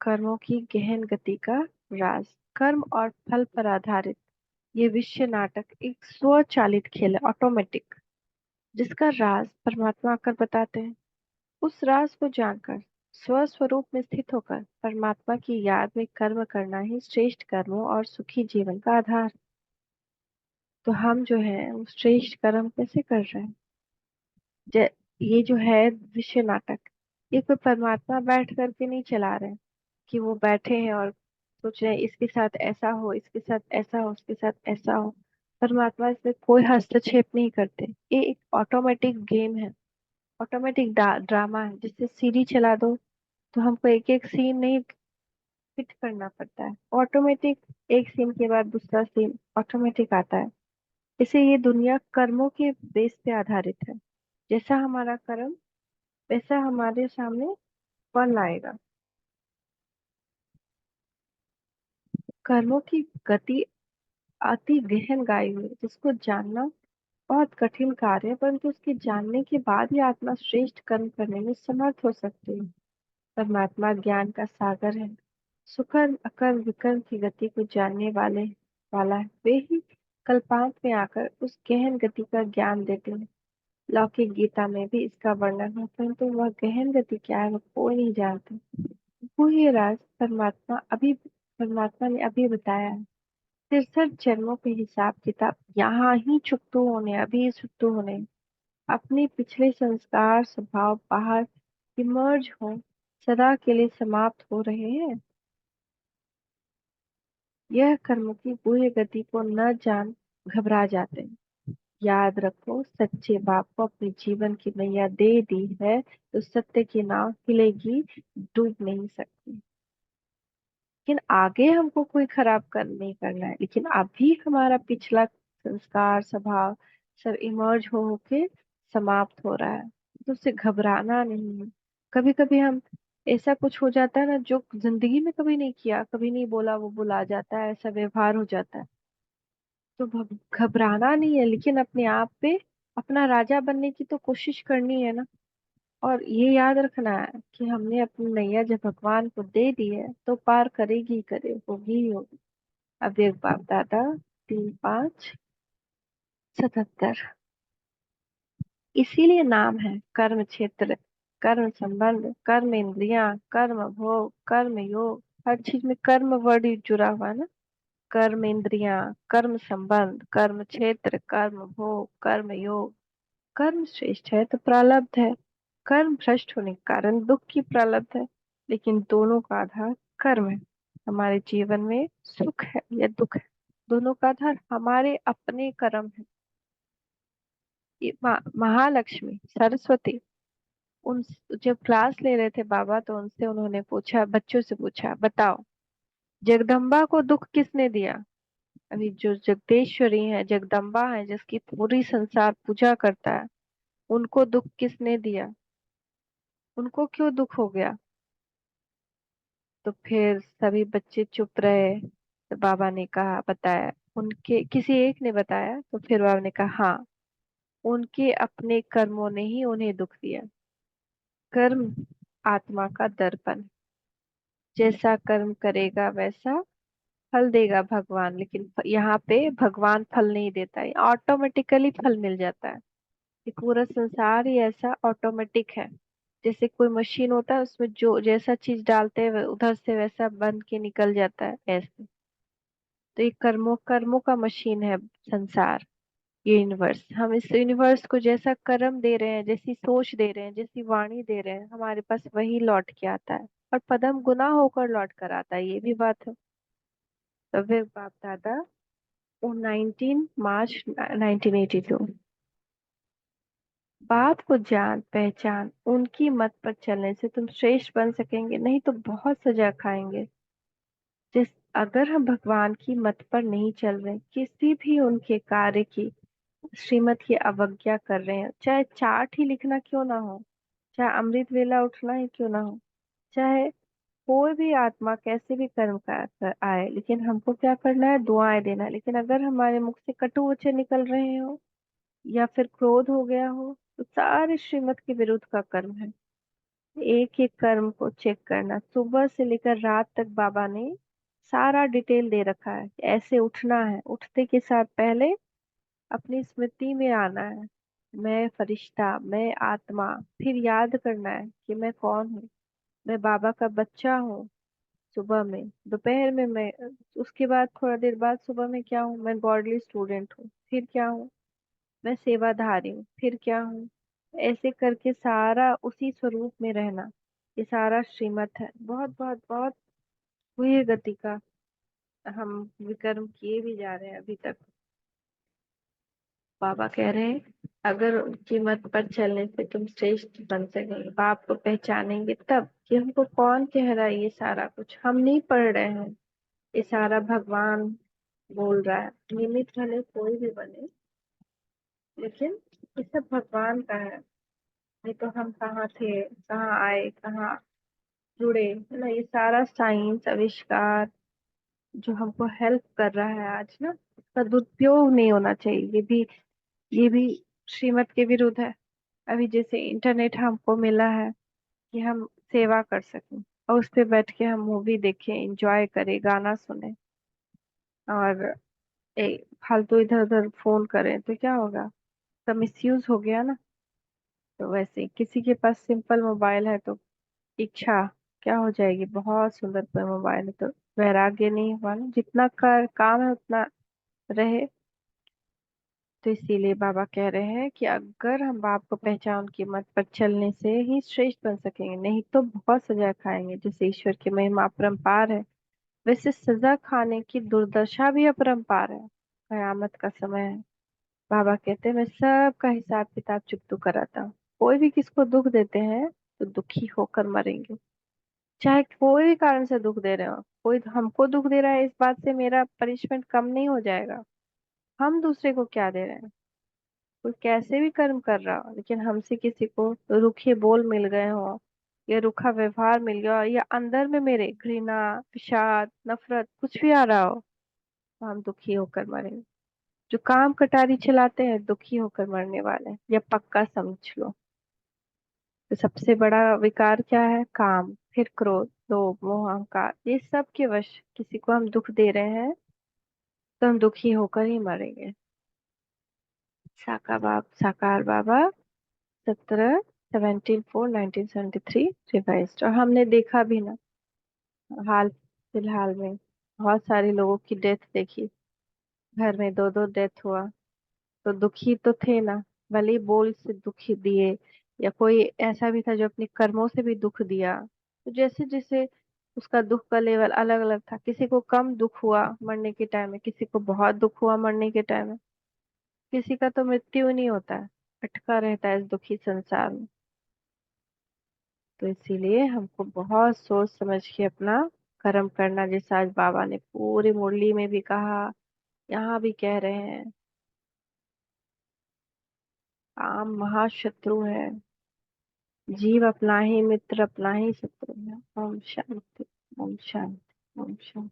कर्मों की गहन गति का राज। कर्म और फल पर आधारित ये विश्व नाटक एक स्वचालित खेल है, ऑटोमेटिक, जिसका राज परमात्मा आकर बताते हैं। उस राज को जानकर स्वस्वरूप में स्थित होकर परमात्मा की याद में कर्म करना ही श्रेष्ठ कर्मों और सुखी जीवन का आधार। तो हम जो है वो श्रेष्ठ कर्म कैसे कर रहे हैं? जै- ये जो है विश्व नाटक, ये कोई परमात्मा बैठ करके नहीं चला रहे हैं कि वो बैठे हैं और सोच रहे हैं इसके साथ ऐसा हो, इसके साथ ऐसा हो, उसके साथ ऐसा हो। परमात्मा इसमें कोई हस्तक्षेप नहीं करते। ये एक ऑटोमेटिक गेम है, ऑटोमेटिक ड्रामा है। जिससे सीडी चला दो तो हमको एक एक सीन नहीं फिट करना पड़ता है, ऑटोमेटिक एक सीन के बाद दूसरा सीन ऑटोमेटिक आता है। इसे ये दुनिया कर्मों के बेस पे आधारित है। जैसा हमारा कर्म वैसा हमारे सामने फल आएगा। कर्मों की गति अति गहन गाई हुई है, जिसको जानना बहुत कठिन कार्य है, परंतु उसके जानने के बाद ही आत्मा श्रेष्ठ कर्म करने में समर्थ हो सकती है। परमात्मा ज्ञान का सागर है। सुकर्म अकर्म विकर्म की गति को जानने वाला है। वे ही कल्पांत में आकर उस गहन गति का ज्ञान देते हैं। लौकिक गीता में भी इसका वर्णन है, परंतु वह गहन गति क्या है वह कोई नहीं जानते। वो ही राज परमात्मा ने अभी बताया है। 63 जन्मों के हिसाब किताब यहाँ ही चुकतू होने, अभी चुकतू होने। अपने पिछले संस्कार स्वभाव बाहर इमर्ज हो, सदा के लिए समाप्त हो रहे हैं। यह कर्म की गुह्य गति को न जान घबरा जाते हैं। याद रखो, सच्चे बाप को अपने जीवन की नैया दे दी है तो सत्य की नाव हिलेगी, डूब नहीं सकती। लेकिन आगे हमको कोई खराब कर्म नहीं करना है, लेकिन अभी हमारा पिछला संस्कार स्वभाव सब इमर्ज हो होके समाप्त हो रहा है, तो उससे घबराना नहीं है। कभी कभी हम ऐसा कुछ हो जाता है ना जो जिंदगी में कभी नहीं किया, कभी नहीं बोला, वो बुला जाता है, ऐसा व्यवहार हो जाता है। तो घबराना नहीं है, लेकिन अपने आप पे अपना राजा बनने की तो कोशिश करनी है ना। और ये याद रखना है कि हमने अपनी नैया जब भगवान को दे दी है तो पार करेगी ही करे, होगी ही होगी। अब एक बाप दादा 3 5 77। इसीलिए नाम है कर्म क्षेत्र, कर्म संबंध, कर्म इंद्रियां, कर्म भोग, कर्म योग। हर चीज में कर्म वर्ड जुड़ा हुआ है ना। कर्म इंद्रियां, कर्म संबंध, कर्म क्षेत्र, कर्म भोग, कर्म योग। कर्म श्रेष्ठ है तो प्रारब्ध है। कर्म भ्रष्ट होने के कारण दुख की प्रारब्ध है। लेकिन दोनों का आधार कर्म है। हमारे जीवन में सुख है या दुख है, दोनों का आधार हमारे अपने कर्म है। ये महालक्ष्मी सरस्वती, उन जब क्लास ले रहे थे बाबा तो उनसे उन्होंने पूछा, बच्चों से पूछा, बताओ जगदम्बा को दुख किसने दिया? अभी जो जगदीश्वरी है, जगदम्बा है, जिसकी पूरी संसार पूजा करता है, उनको दुख किसने दिया? उनको क्यों दुख हो गया? तो फिर सभी बच्चे चुप रहे। तो बाबा ने कहा, बताया, उनके किसी एक ने बताया, तो फिर बाबा ने कहा हाँ, उनके अपने कर्मों ने ही उन्हें दुख दिया। कर्म आत्मा का दर्पण, जैसा कर्म करेगा वैसा फल देगा भगवान। लेकिन यहाँ पे भगवान फल नहीं देता है, ऑटोमेटिकली फल मिल जाता है। ये पूरा संसार ही ऐसा ऑटोमेटिक है। जैसे कोई मशीन होता है, उसमें जो जैसा चीज डालते हैं उधर से वैसा बन के निकल जाता है, ऐसे। तो ये कर्मों कर्मों का मशीन है संसार, ये यूनिवर्स। हम इस यूनिवर्स को जैसा कर्म दे रहे हैं, जैसी सोच दे रहे हैं, जैसी वाणी दे रहे हैं, हमारे पास वही लौट के आता है। और पदम गुना होकर लौट कर आता है, ये भी बात है। तो फिर बाप दादा 19 मार्च 1982। बात को जान पहचान, उनकी मत पर चलने से तुम श्रेष्ठ बन सकेंगे, नहीं तो बहुत सजा खाएंगे। जिस अगर हम भगवान की मत पर नहीं चल रहे, किसी भी उनके कार्य की श्रीमत की अवज्ञा कर रहे हैं, चाहे चार्ट ही लिखना क्यों ना हो, चाहे अमृत वेला उठना ही क्यों ना हो, चाहे कोई भी आत्मा कैसे भी कर्म कर आए, लेकिन हमको क्या करना है? दुआएं देना है। लेकिन अगर हमारे मुख से कटु वचन निकल रहे हो या फिर क्रोध हो गया हो, तो सारे श्रीमत के विरुद्ध का कर्म है। एक एक कर्म को चेक करना, सुबह से लेकर रात तक बाबा ने सारा डिटेल दे रखा है कि ऐसे उठना है, उठते के साथ पहले अपनी स्मृति में आना है, मैं फरिश्ता, मैं आत्मा। फिर याद करना है कि मैं कौन हूँ, मैं बाबा का बच्चा हूँ। सुबह में, दोपहर में मैं, उसके बाद थोड़ा देर बाद सुबह में क्या हूँ, मैं गॉडली स्टूडेंट हूँ। फिर क्या हूँ, मैं सेवाधारी हूँ। फिर क्या हूँ, ऐसे करके सारा उसी स्वरूप में रहना। ये सारा श्रीमत है। बहुत बहुत बहुत हुई है गति का, हम विकर्म किए भी जा रहे हैं अभी तक। बाबा कह रहे हैं अगर उनकी मत पर चलने से तुम श्रेष्ठ बन सकेंगे, बाप को पहचानेंगे तब कि हमको कौन कह रहा है। ये सारा कुछ हम नहीं पढ़ रहे हैं, ये सारा भगवान बोल रहा है। निमित्त भले कोई भी बने, लेकिन ये सब भगवान का है। नहीं तो हम कहाँ थे, कहाँ आए, कहाँ जुड़े, है ना। ये सारा साइंस आविष्कार जो हमको हेल्प कर रहा है आज ना, इसका दुरुपयोग नहीं होना चाहिए। ये भी श्रीमत के विरुद्ध है। अभी जैसे इंटरनेट हमको मिला है कि हम सेवा कर सकें, और उस पे बैठ के हम मूवी देखें, एंजॉय करें, गाना सुने, और फालतू इधर उधर फोन करें तो क्या होगा, तो मिसयूज हो गया ना। तो वैसे ही किसी के पास सिंपल मोबाइल है तो इच्छा क्या हो जाएगी, बहुत सुंदर कोई मोबाइल है तो वैराग्य नहीं हुआ ना, जितना कर काम है उतना रहे। तो इसीलिए बाबा कह रहे हैं कि अगर हम बाप को पहचान की मत पर चलने से ही श्रेष्ठ बन सकेंगे, नहीं तो बहुत सजा खाएंगे। जैसे ईश्वर की महिमा अपरंपार है, वैसे सजा खाने की दुर्दशा भी अपरंपार है। कयामत का समय है। बाबा कहते हैं मैं सबका हिसाब किताब चुकतू कराता हूँ। कोई भी किसको दुख देते हैं तो दुखी होकर मरेंगे, चाहे कोई भी कारण से दुख दे रहे हो। कोई हमको दुख दे रहा है, इस बात से मेरा पनिशमेंट कम नहीं हो जाएगा। हम दूसरे को क्या दे रहे हैं, कोई कैसे भी कर्म कर रहा हो, लेकिन हमसे किसी को रूखे बोल मिल गए हो, या रूखा व्यवहार मिल गया हो, या अंदर में मेरे घृणा, विषाद, नफरत कुछ भी आ रहा हो, तो हम दुखी होकर मरेंगे। जो काम कटारी चलाते हैं दुखी होकर मरने वाले हैं, या पक्का समझ लो। तो सबसे बड़ा विकार क्या है, काम, फिर क्रोध, लोभ, मोह, अहंकार। ये सब के वश किसी को हम दुख दे रहे हैं तो हम दुखी होकर ही मरेंगे। साकार बाबा 17/4/1973 रिवाइज्ड। और हमने देखा भी ना, हाल फिलहाल में बहुत सारे लोगों की डेथ देखी, घर में दो दो डेथ हुआ, तो दुखी तो थे ना। भले ही बोल से दुखी दिए, या कोई ऐसा भी था जो अपने कर्मों से भी दुख दिया। तो जैसे जैसे उसका दुख का लेवल अलग अलग था, किसी को कम दुख हुआ मरने के टाइम में, किसी को बहुत दुख हुआ मरने के टाइम में, किसी का तो मृत्यु नहीं होता है, अटका रहता है इस दुखी संसार में। तो इसीलिए हमको बहुत सोच समझ के अपना कर्म करना, जैसा आज बाबा ने पूरी मुरली में भी कहा, यहाँ भी कह रहे हैं। काम महाशत्रु है, जीव अपना ही मित्र अपना ही शत्रु है। ओम शांति, ओम शांति, ओम शांति।